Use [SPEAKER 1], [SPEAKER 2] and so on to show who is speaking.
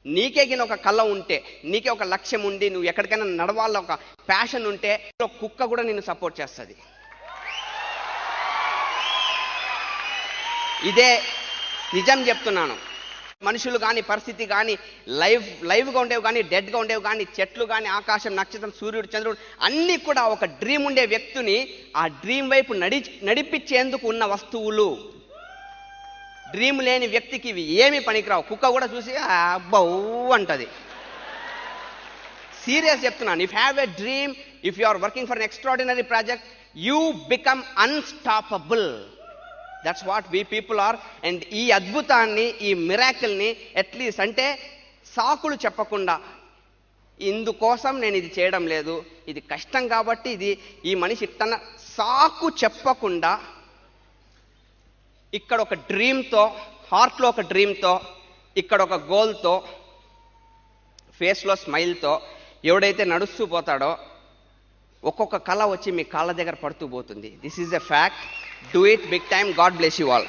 [SPEAKER 1] నీకే గిన ఒక కళ ఉంటే, నీకే ఒక లక్ష్యం ఉండి, నువ్వు ఎక్కడికైనా నడవాల ఒక ప్యాషన్ ఉంటే, కుక్క కూడా నిన్ను సపోర్ట్ చేస్తుంది. ఇదే నిజం చెప్తున్నాను. మనుషులు కానీ, పరిస్థితి కానీ, లైవ్గా ఉండేవి కానీ, డెడ్గా ఉండేవి కానీ, చెట్లు కానీ, ఆకాశం, నక్షత్రం, సూర్యుడు, చంద్రుడు అన్నీ కూడా ఒక డ్రీమ్ ఉండే వ్యక్తిని ఆ డ్రీమ్ వైపు నడిపించేందుకు ఉన్న వస్తువులు. డ్రీమ్ లేని వ్యక్తికి ఇవి ఏమీ పనికిరావు. కుక్క కూడా చూసి అబ్బౌ అంటది. సీరియస్ చెప్తున్నాను. If have a dream, if you are working for an extraordinary project, you become unstoppable. That's what we people are. And ఈ అద్భుతాన్ని, ఈ మిరాకిల్ని అట్లీస్ట్ అంటే సాకులు చెప్పకుండా, ఇందుకోసం నేను ఇది చేయడం లేదు, ఇది కష్టం కాబట్టి ఇది ఈ మనిషి తన సాకు చెప్పకుండా ఇక్కడ ఒక డ్రీమ్తో, హార్ట్లో ఒక డ్రీమ్తో, ఇక్కడ ఒక గోల్తో, ఫేస్లో స్మైల్తో ఎవడైతే నడుస్తూ పోతాడో ఒక్కొక్క కళ వచ్చి మీ కాళ్ళ దగ్గర పడుతూ పోతుంది. This is a fact. Do it big time. God bless you all.